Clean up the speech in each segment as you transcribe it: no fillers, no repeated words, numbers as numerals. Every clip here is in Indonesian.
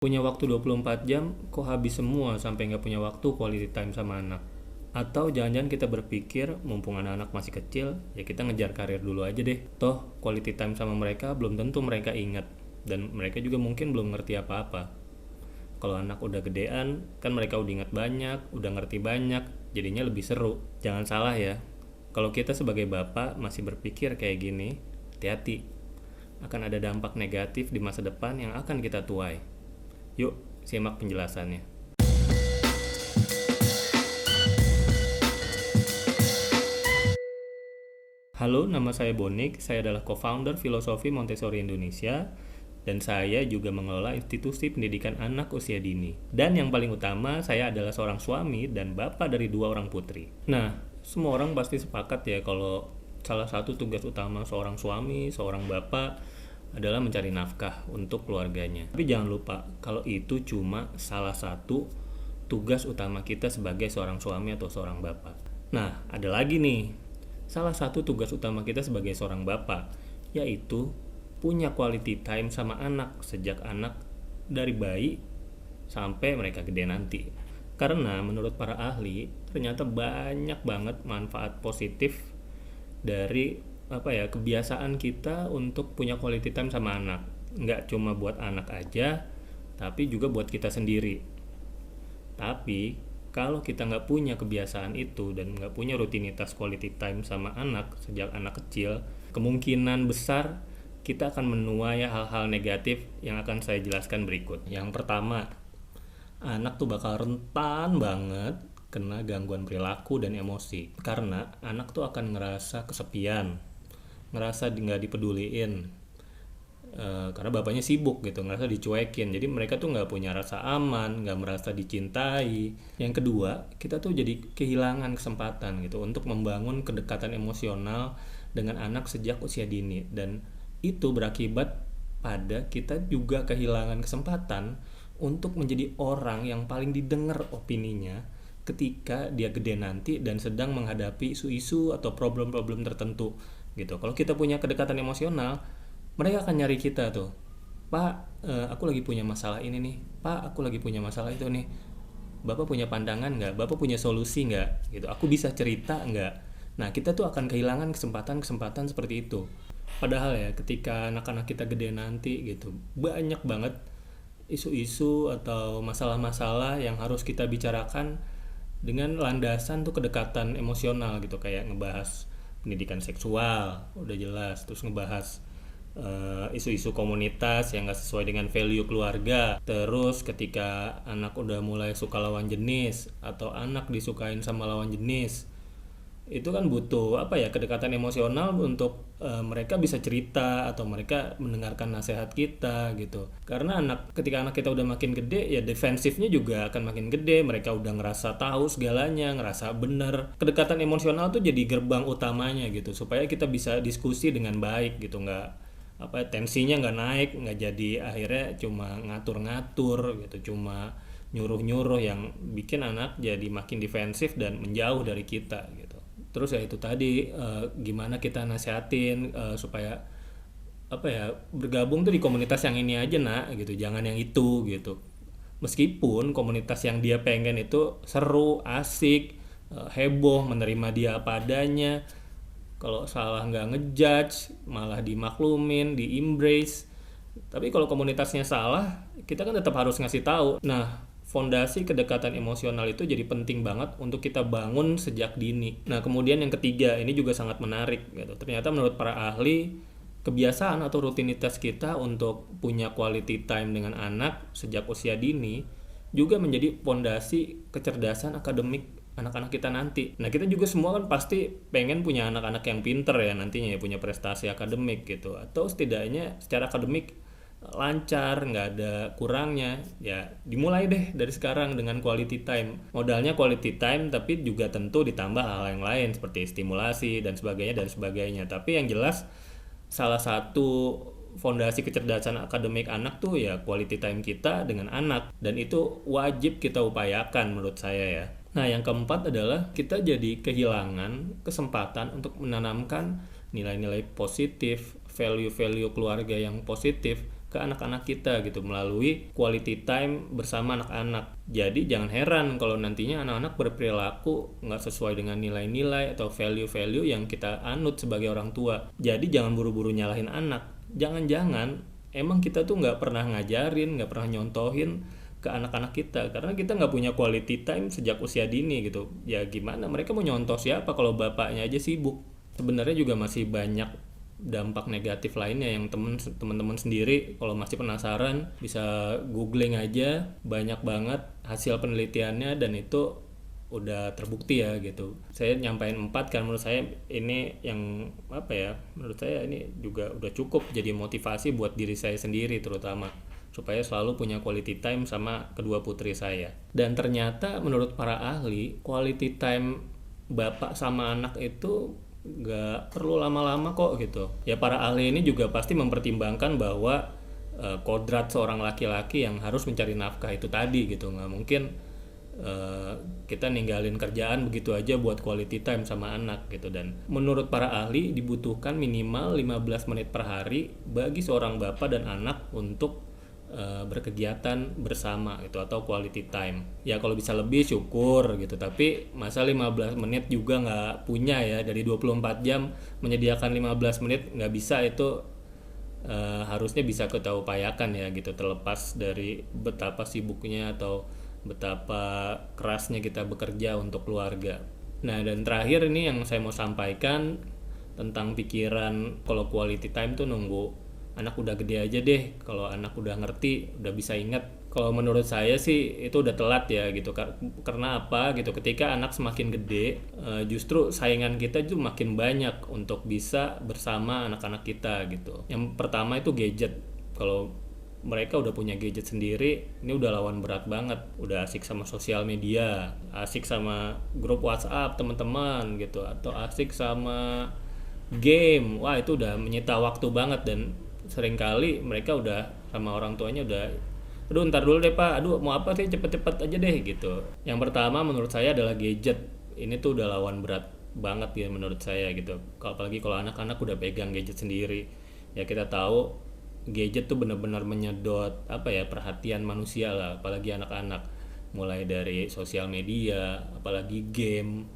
Punya waktu 24 jam, kok habis semua sampai nggak punya waktu quality time sama anak? Atau jangan-jangan kita berpikir, mumpung anak-anak masih kecil, ya kita ngejar karir dulu aja deh. Toh, quality time sama mereka belum tentu mereka ingat. Dan mereka juga mungkin belum ngerti apa-apa. Kalau anak udah gedean, kan mereka udah ingat banyak, udah ngerti banyak, jadinya lebih seru. Jangan salah ya, kalau kita sebagai bapak masih berpikir kayak gini, hati-hati. Akan ada dampak negatif di masa depan yang akan kita tuai. Yuk, simak penjelasannya. Halo, nama saya Bonik. Saya adalah co-founder Filosofi Montessori Indonesia dan saya juga mengelola institusi pendidikan anak usia dini. Dan yang paling utama, saya adalah seorang suami dan bapak dari 2 orang putri. Nah, semua orang pasti sepakat ya kalau salah satu tugas utama seorang suami, seorang bapak adalah mencari nafkah untuk keluarganya. Tapi jangan lupa, kalau itu cuma salah satu tugas utama kita sebagai seorang suami atau seorang bapak. Nah, ada lagi nih, salah satu tugas utama kita sebagai seorang bapak, yaitu punya quality time sama anak sejak anak dari bayi sampai mereka gede nanti. Karena menurut para ahli, ternyata banyak banget manfaat positif dari kebiasaan kita untuk punya quality time sama anak. Nggak cuma buat anak aja, tapi juga buat kita sendiri. Tapi kalau kita nggak punya kebiasaan itu dan nggak punya rutinitas quality time sama anak sejak anak kecil, kemungkinan besar kita akan menuai hal-hal negatif yang akan saya jelaskan berikut. Yang pertama, anak tuh bakal rentan banget kena gangguan perilaku dan emosi. Karena anak tuh akan ngerasa kesepian, ngerasa nggak dipeduliin, karena bapaknya sibuk gitu, ngerasa dicuekin. Jadi mereka tuh nggak punya rasa aman, nggak merasa dicintai. Yang kedua, kita tuh jadi kehilangan kesempatan gitu untuk membangun kedekatan emosional dengan anak sejak usia dini, dan itu berakibat pada kita juga kehilangan kesempatan untuk menjadi orang yang paling didengar opininya ketika dia gede nanti dan sedang menghadapi isu-isu atau problem-problem tertentu gitu. Kalau kita punya kedekatan emosional, mereka akan nyari kita tuh, Pak, aku lagi punya masalah ini nih, Pak, aku lagi punya masalah itu nih, Bapak punya pandangan nggak? Bapak punya solusi nggak? Gitu. Aku bisa cerita nggak? Nah, kita tuh akan kehilangan kesempatan-kesempatan seperti itu. Padahal ya, ketika anak-anak kita gede nanti gitu, banyak banget isu-isu atau masalah-masalah yang harus kita bicarakan dengan landasan tuh kedekatan emosional gitu, kayak ngebahas pendidikan seksual, udah jelas, terus ngebahas isu-isu komunitas yang gak sesuai dengan value keluarga. Terus ketika anak udah mulai suka lawan jenis atau anak disukain sama lawan jenis, itu kan butuh kedekatan emosional untuk mereka bisa cerita atau mereka mendengarkan nasihat kita gitu. Karena ketika anak kita udah makin gede, ya defensifnya juga akan makin gede. Mereka udah ngerasa tahu segalanya, ngerasa bener. Kedekatan emosional tuh jadi gerbang utamanya gitu, supaya kita bisa diskusi dengan baik gitu, nggak tensinya nggak naik, nggak jadi akhirnya cuma ngatur-ngatur gitu, cuma nyuruh-nyuruh yang bikin anak jadi makin defensif dan menjauh dari kita gitu. Terus ya itu tadi, gimana kita nasihatin supaya bergabung tuh di komunitas yang ini aja nak gitu, jangan yang itu gitu. Meskipun komunitas yang dia pengen itu seru, asik, heboh, menerima dia apa adanya, kalau salah nggak ngejudge, malah dimaklumin, di-embrace. Tapi kalau komunitasnya salah, kita kan tetap harus ngasih tahu. Nah, fondasi kedekatan emosional itu jadi penting banget untuk kita bangun sejak dini. Nah, kemudian yang ketiga, ini juga sangat menarik gitu. Ternyata menurut para ahli, kebiasaan atau rutinitas kita untuk punya quality time dengan anak sejak usia dini juga menjadi fondasi kecerdasan akademik anak-anak kita nanti. Nah, kita juga semua kan pasti pengen punya anak-anak yang pinter ya nantinya, ya punya prestasi akademik gitu, atau setidaknya secara akademik lancar, nggak ada kurangnya. Ya dimulai deh dari sekarang dengan quality time. Modalnya quality time, tapi juga tentu ditambah hal yang lain seperti stimulasi dan sebagainya. Tapi yang jelas salah satu fondasi kecerdasan akademik anak tuh ya quality time kita dengan anak, dan itu wajib kita upayakan menurut saya ya. Nah, yang keempat adalah kita jadi kehilangan kesempatan untuk menanamkan nilai-nilai positif, value-value keluarga yang positif ke anak-anak kita gitu melalui quality time bersama anak-anak. Jadi jangan heran kalau nantinya anak-anak berperilaku nggak sesuai dengan nilai-nilai atau value-value yang kita anut sebagai orang tua. Jadi jangan buru-buru nyalahin anak. Jangan-jangan emang kita tuh nggak pernah ngajarin, nggak pernah nyontohin ke anak-anak kita karena kita nggak punya quality time sejak usia dini gitu. Ya gimana mereka mau nyontoh siapa kalau bapaknya aja sibuk. Sebenarnya juga masih banyak dampak negatif lainnya yang teman-teman sendiri kalau masih penasaran bisa googling aja, banyak banget hasil penelitiannya dan itu udah terbukti ya gitu. Saya nyampain 4 kan menurut saya ini yang apa ya, menurut saya ini juga udah cukup jadi motivasi buat diri saya sendiri terutama supaya selalu punya quality time sama kedua putri saya. Dan ternyata menurut para ahli quality time bapak sama anak itu gak perlu lama-lama kok gitu ya. Para ahli ini juga pasti mempertimbangkan bahwa kodrat seorang laki-laki yang harus mencari nafkah itu tadi gitu. Nggak mungkin kita ninggalin kerjaan begitu aja buat quality time sama anak gitu. Dan menurut para ahli dibutuhkan minimal 15 menit per hari bagi seorang bapak dan anak untuk berkegiatan bersama gitu atau quality time. Ya kalau bisa lebih syukur gitu, tapi masa 15 menit juga nggak punya ya, dari 24 jam menyediakan 15 menit nggak bisa, itu harusnya bisa kita upayakan ya gitu, terlepas dari betapa sibuknya atau betapa kerasnya kita bekerja untuk keluarga. Nah dan terakhir ini yang saya mau sampaikan tentang pikiran kalau quality time tuh nunggu anak udah gede aja deh, kalau anak udah ngerti, udah bisa ingat. Kalau menurut saya sih itu udah telat ya gitu. Karena apa gitu, ketika anak semakin gede justru saingan kita juga makin banyak untuk bisa bersama anak-anak kita gitu. Yang pertama itu gadget. Kalau mereka udah punya gadget sendiri, ini udah lawan berat banget. Udah asik sama sosial media, asik sama grup WhatsApp teman-teman gitu, atau asik sama game. Wah itu udah menyita waktu banget. Dan seringkali mereka udah sama orang tuanya udah, aduh ntar dulu deh pak, aduh mau apa sih, cepet-cepet aja deh gitu. Yang pertama menurut saya adalah gadget. Ini tuh udah lawan berat banget ya menurut saya gitu. Apalagi kalau anak-anak udah pegang gadget sendiri. Ya kita tahu gadget tuh benar-benar menyedot apa ya, perhatian manusia lah, apalagi anak-anak. Mulai dari sosial media, apalagi game.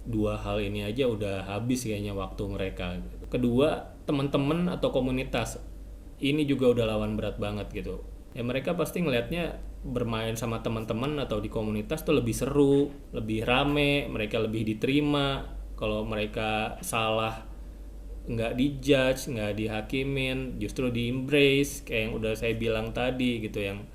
Dua hal ini aja udah habis kayaknya waktu mereka. Kedua, teman-teman atau komunitas. Ini juga udah lawan berat banget gitu. Ya mereka pasti ngelihatnya bermain sama teman-teman atau di komunitas tuh lebih seru, lebih rame, mereka lebih diterima. Kalau mereka salah nggak dijudge, nggak dihakimin, justru di-embrace kayak yang udah saya bilang tadi gitu, yang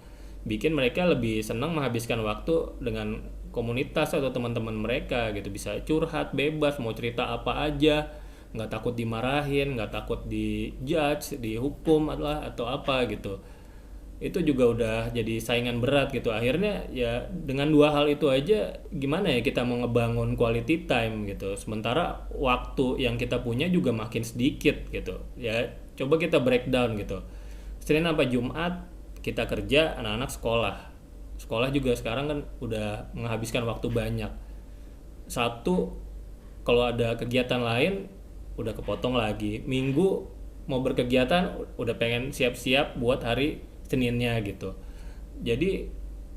bikin mereka lebih senang menghabiskan waktu dengan komunitas atau teman-teman mereka gitu. Bisa curhat bebas, mau cerita apa aja, nggak takut dimarahin, nggak takut dijudge, dihukum atau apa gitu. Itu juga udah jadi saingan berat gitu. Akhirnya ya dengan dua hal itu aja gimana ya kita mau ngebangun quality time gitu, sementara waktu yang kita punya juga makin sedikit gitu ya. Coba kita breakdown gitu, Senin sampai Jumat kita kerja, anak-anak sekolah juga sekarang kan udah menghabiskan waktu banyak. Sabtu kalau ada kegiatan lain udah kepotong lagi, Minggu mau berkegiatan udah pengen siap-siap buat hari Seninnya gitu. Jadi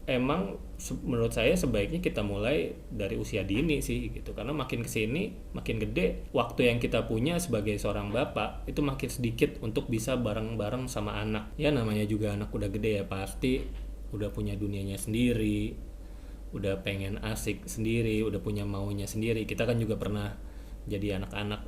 emang menurut saya sebaiknya kita mulai dari usia dini sih gitu, karena makin kesini makin gede waktu yang kita punya sebagai seorang bapak itu makin sedikit untuk bisa bareng-bareng sama anak. Ya namanya juga anak udah gede ya, pasti udah punya dunianya sendiri, udah pengen asik sendiri, udah punya maunya sendiri. Kita kan juga pernah jadi anak-anak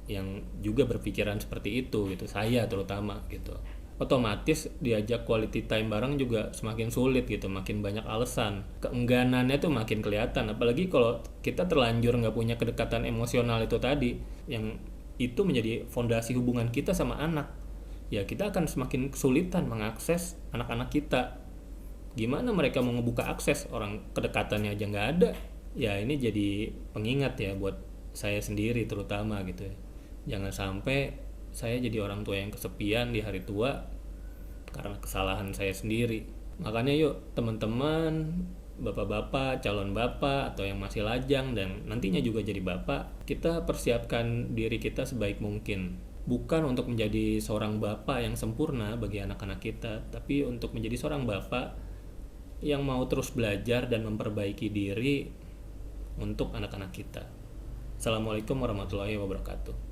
yang juga berpikiran seperti itu gitu, saya terutama gitu. Otomatis diajak quality time bareng juga semakin sulit gitu, makin banyak alasan, keengganannya tuh makin kelihatan. Apalagi kalau kita terlanjur nggak punya kedekatan emosional itu tadi, yang itu menjadi fondasi hubungan kita sama anak. Ya kita akan semakin kesulitan mengakses anak-anak kita. Gimana mereka mau ngebuka akses, orang kedekatannya aja nggak ada. Ya ini jadi pengingat ya buat saya sendiri terutama gitu ya. Jangan sampai saya jadi orang tua yang kesepian di hari tua karena kesalahan saya sendiri. Makanya yuk teman-teman, bapak-bapak, calon bapak atau yang masih lajang dan nantinya juga jadi bapak, kita persiapkan diri kita sebaik mungkin. bukan untuk menjadi seorang bapak yang sempurna bagi anak-anak kita, tapi untuk menjadi seorang bapak yang mau terus belajar dan memperbaiki diri untuk anak-anak kita. Assalamualaikum warahmatullahi wabarakatuh.